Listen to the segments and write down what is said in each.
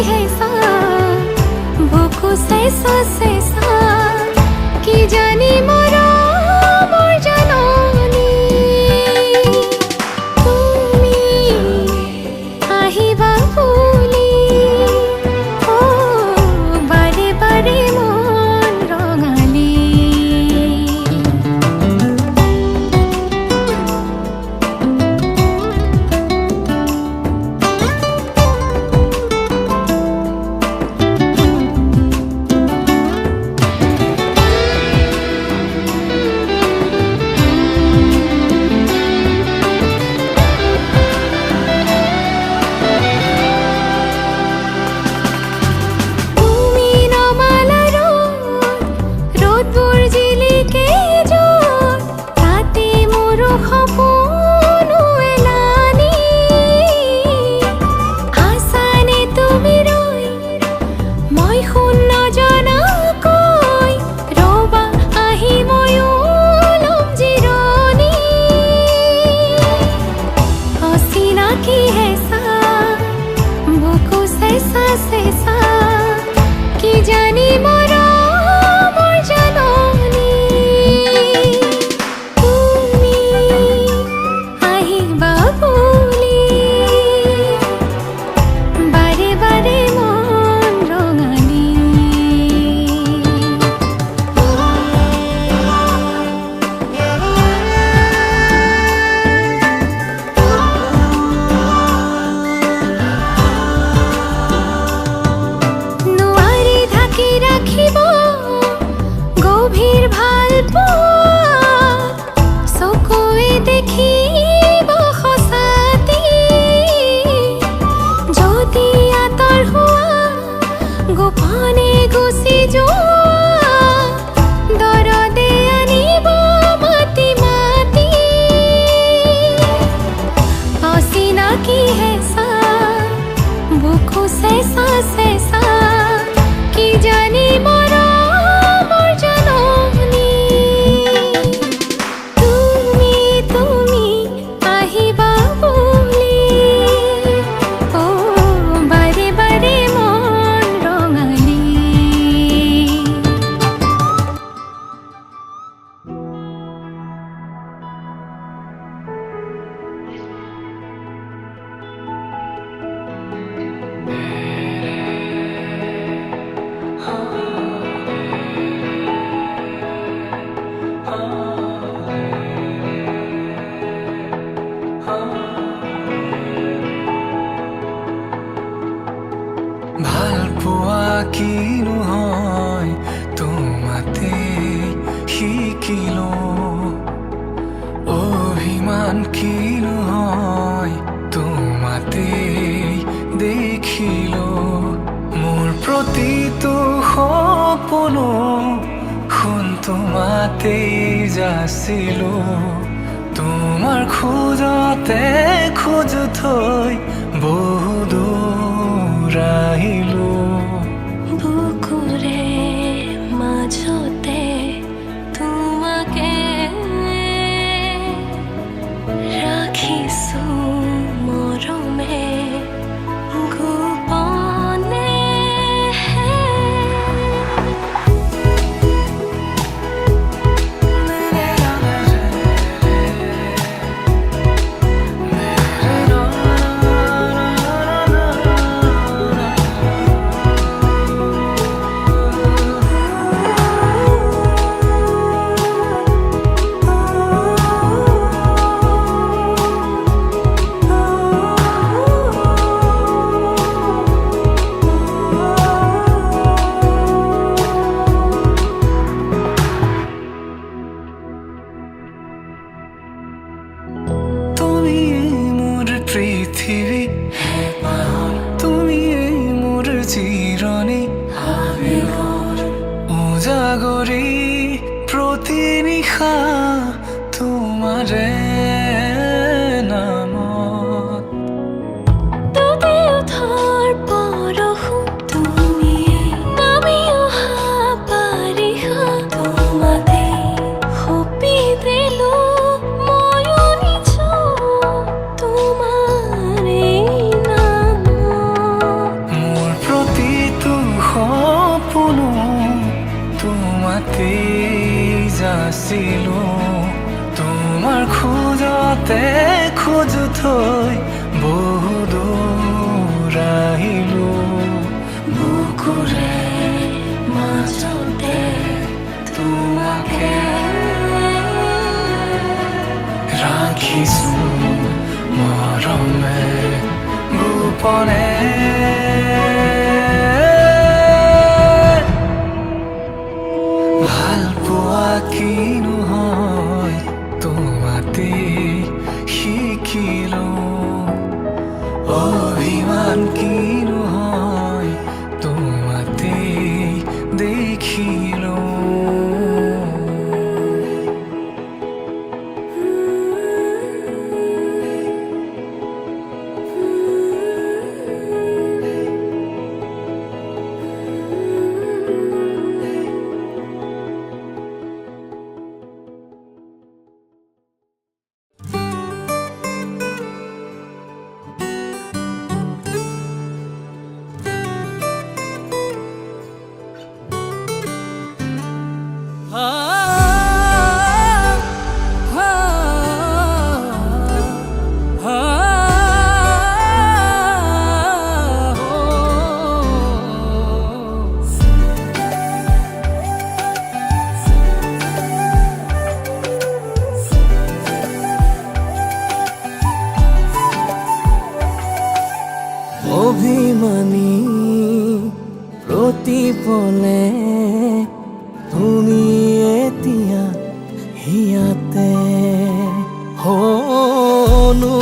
है सा बुकु से सा कि जानी मोरा मोर जननी तुमी आहिबा বুলি ओ बारे बारे मन रंगाली कि जानी मोरा मोर जननी तुमी आहिबा বুলি बारे बारे मन रंगाली গভীর ভাল চকুৱে দেখিব সঁচাতি যদি আঁতৰ হোৱা গোপনে গুচি যোৱা দৰদে আনিব মাতি মাতি অচিনাকি হেঁচা বুকু চেঁচা চেঁচা कि जानी मोरा मोर जननी तुमी आहिबा বুলি ओ बारे बारे मन रंगाली ভাল পোৱা কিনো হয় তোমাতে শিকিলো অভিমান কিনো হয় তোমাতে দেখিলো মোৰ প্ৰতিটো সপোনো শুন তোমাতেই যাচিলো তোমাৰ খোজতে খোজ থৈ বহু দূৰ আহিলো বুকুৰে মাজতে তোমাকে ৰাখিছো মৰমে গোপনে পৃথিৱী তুমি মোৰ চিৰণি উজাগৰি প্ৰতি নিশা তোমাৰে নামত ডুবি উঠাৰ পৰশু তুমি নামি অহা বাৰিষা তোমাতে সপি দিলো ময়ো নিজ তোমাৰ নামত মোৰ আছিলো তোমাৰ খোজতে খোজ থৈ বহু দূৰ আহিলো বুকুৰে মাজতে তোমাকে ৰাখিছো মৰমে গোপনে ভাল পোৱা কিনো হয় তোমাতে শিকিলো অভিমান কিনো হয় তোমাতে দেখিলো অভিমানী প্ৰতিপলে তুমি এতিয়া হিয়াতে অনুভৱী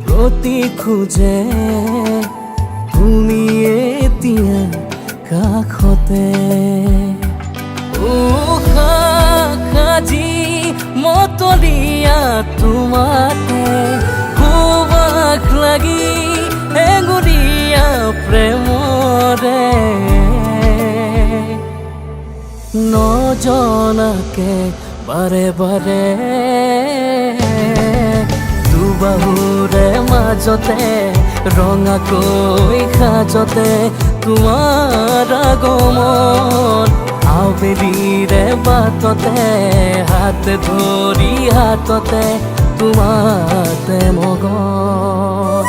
প্ৰতি খোজে তুমি এতিয়া কাষতে সাজি মতলীয়া তোমাতে খুবাক লাগি এঙুৰীয়া প্ৰেমৰে নজনাকে বাৰে বাৰে দুবাহুৰে মাজতে ৰঙাকৈ সাজতে তোমাৰ আগমন আবেলিৰে বাটতে হাত ধৰি হাততে তোমাতে মগন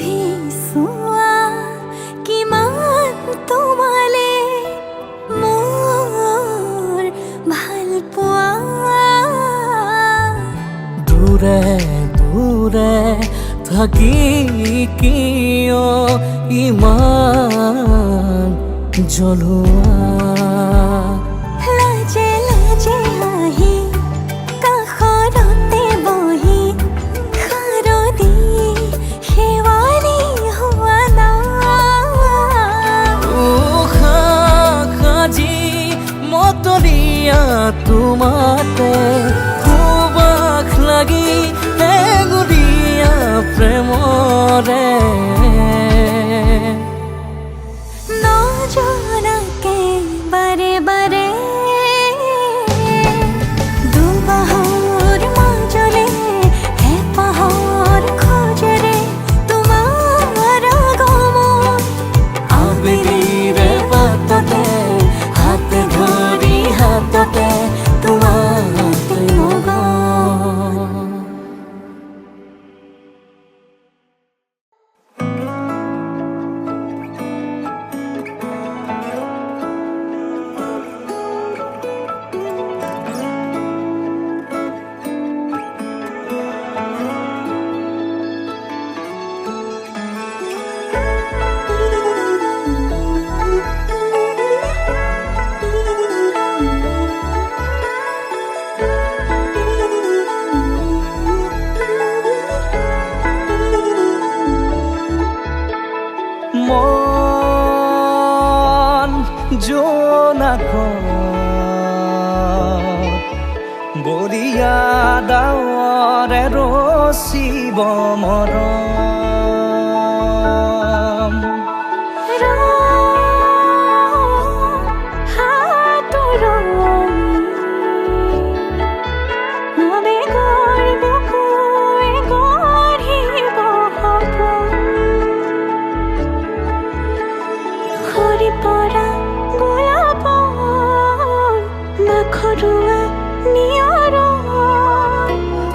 সুধিছোৱা কিমান তোমালে মোৰ ভাল পোৱা দূৰে দূৰে থাকি কিয় ইমান জ্বলোৱা লাজে লাজে আহি কাষৰতে বহি খাৰদি শেৱালি হোৱা সাজি মতলীয়া তোমাতে খুবাক লাগি এঙুৰীয়া প্ৰেমৰে নজনাকে বাৰে বাৰে দুবাহুৰ মাজলে হেঁপাহৰ খোজেৰে তোমাৰ আগমন আবেলিৰে বাটতে হাতে ধৰি হাততে তোমাতে মগন দিয়া ডাৱৰে ৰচিব মৰম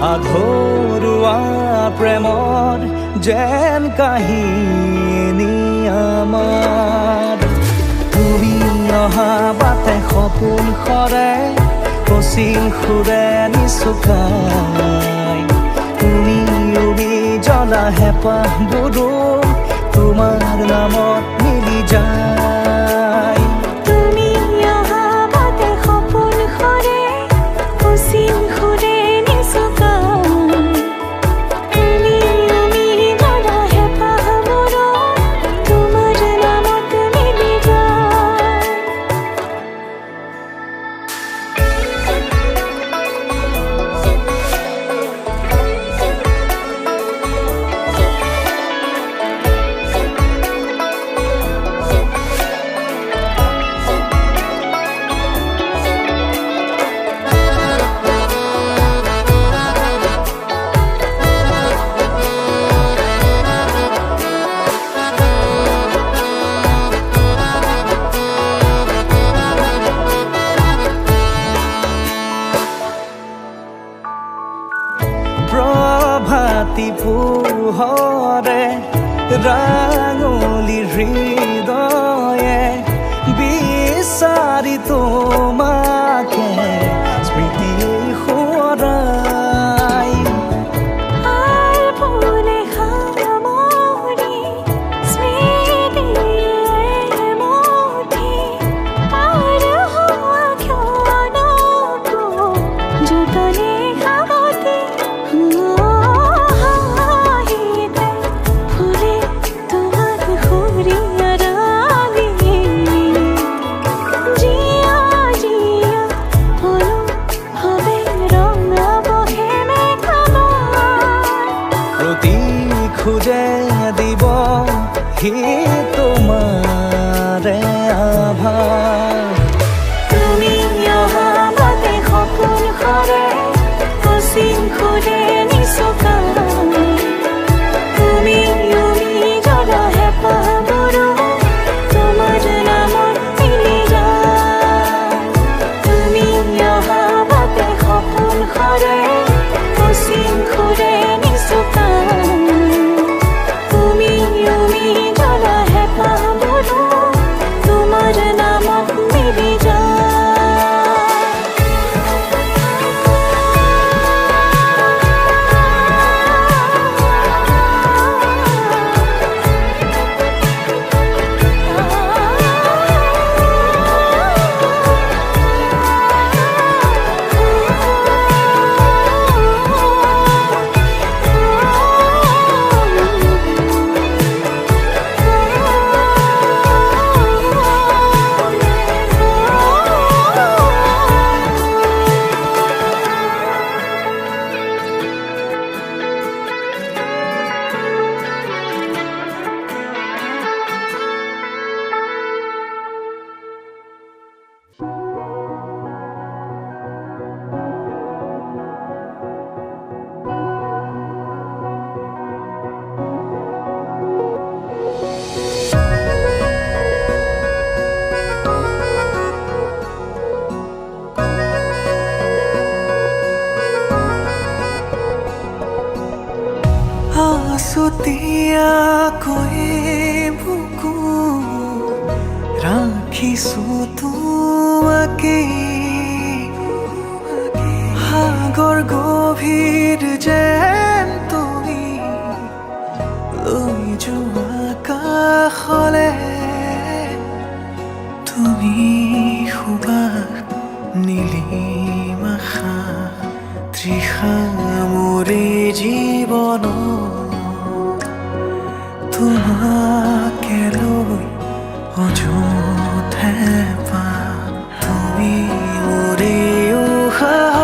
আধৰুৱা প্ৰেমৰ যেন কাহিনী আমাৰ তুমি অহা বাটে সপোন সৰে কচিল সুৰে নিচুকাই তুমি উৰি জ্বলা হেঁপাহবোৰো তোমাৰ নামত মিলি যায় প্ৰভাতী পোহৰে ৰাঙলী হৃদয়ে বিচাৰি তোমাকে স্মৃতি সোঁৱৰাই খুঁজে দিব সি তোমাৰে আভাস তুমি অহা বাটে সপোন সৰে কচিল সুৰে নিচুকাই তুমি উৰি জ্বলা হেঁপাহবোৰো তোমাৰ নামত মিলি যায় তুমি অহা বাটে সপোন সৰে কচিল সুৰে নিচুকাই আছুতীয়াকৈ বুকু ৰাখিছোঁ তোমাকে সাগৰ গভীৰ যেন তুমি লৈ যোৱা কাষলে তুমি সুবাস নীলিমাখা তৃষা মোৰে জীৱন তোমাকে লৈ অযথা তুমি মোৰে উশাহ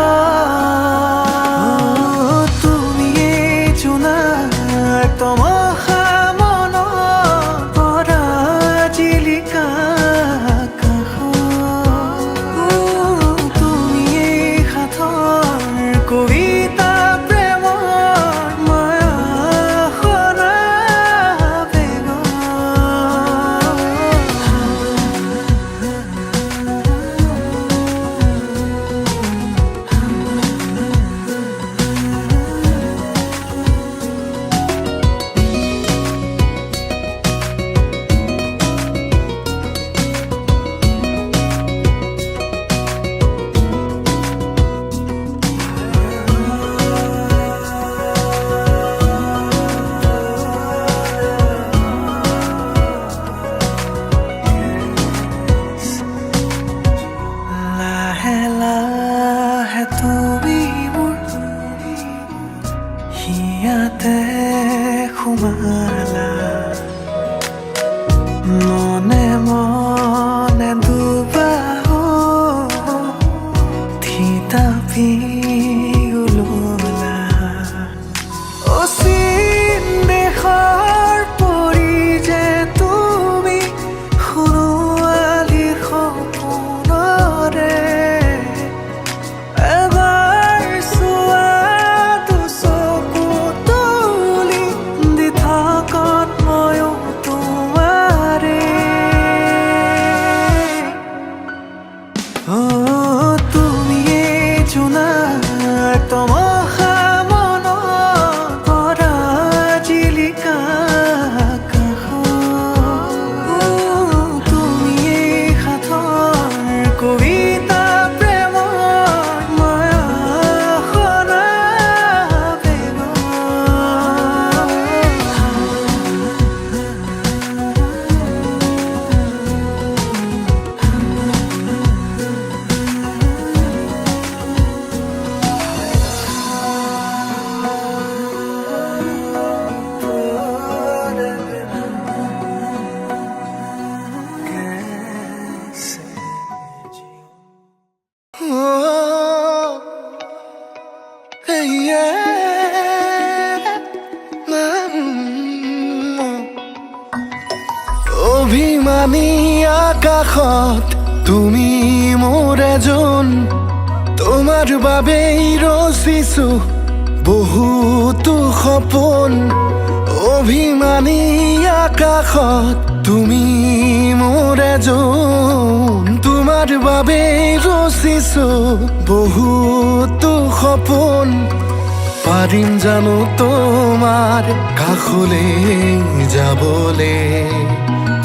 অভিমানী আকাশত তুমি মোৰ এজন, তোমাৰ বাবেই ৰচিছো বহুতো সপোন। অভিমানী আকাশত তুমি মোৰ এজন, তোমাৰ বাবেই ৰচিছো বহুতো সপোন। পাৰিম জানো তোমাৰ কাষলে যাবলে,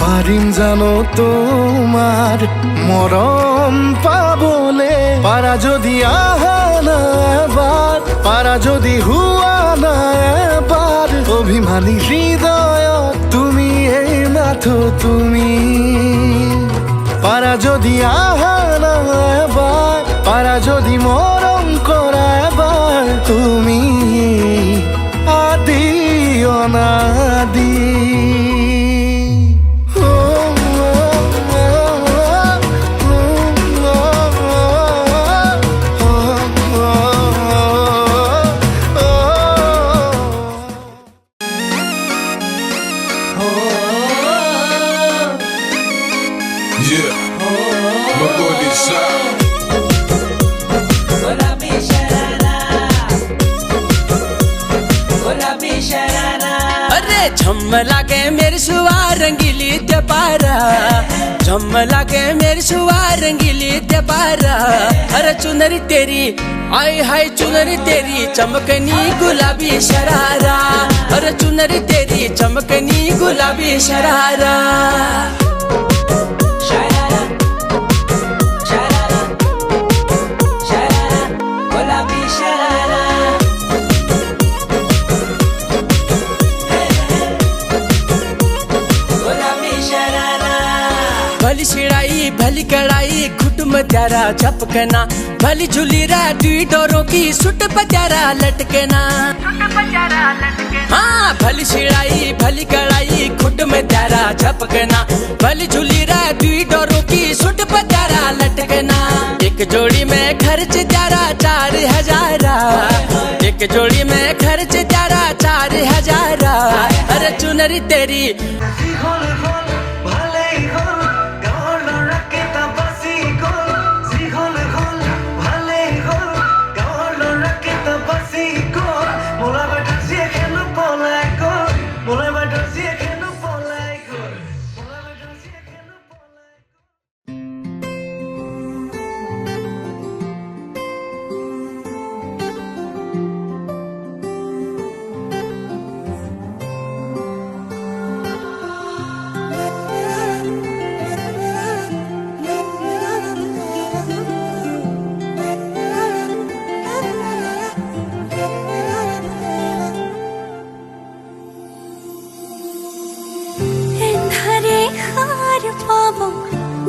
পাৰিম জানো তোমাৰ মৰম পাবলে। পাৰা যদি আহা না এবাৰ, পাৰা যদি হোৱা না এবাৰ, অভিমানী হৃদয়ত তুমি এই মাথো তুমি। পাৰা যদি আহা না এবাৰ, পাৰা যদি মৰম কৰা এবাৰ, তুমি আদি অনাদি। Yeah, my boy Desire. अरे झम लागे मेरी सुआ रंगीली ते पारा, झम लागे मेरी सुआ रंगीली ते पारा। अरे चुनरी तेरी आई हाय चुनरी तेरी चमकनी गुलाबी शरारा, अरे चुनरी तेरी चमकनी गुलाबी शरारा। भली छिड़ाई भली कड़ाई खुट में त्यारा झपकना, भली झूली रा दुई डोरों की सुट पत्यारा लटकना। हाँ भली छिड़ाई भली कड़ाई खुट में त्यारा झपकना, भली झूली रा दुई डोरों की सुट पत्यारा लटकना। एक जोड़ी में खर्च त्यारा 4000, एक जोड़ी में खर्च त्यारा 4000। अरे चुनरी तेरी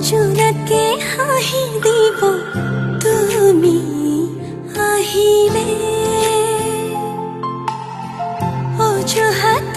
জোনাকে হাঁহি দিব তুমি আহিলে, অজুহাত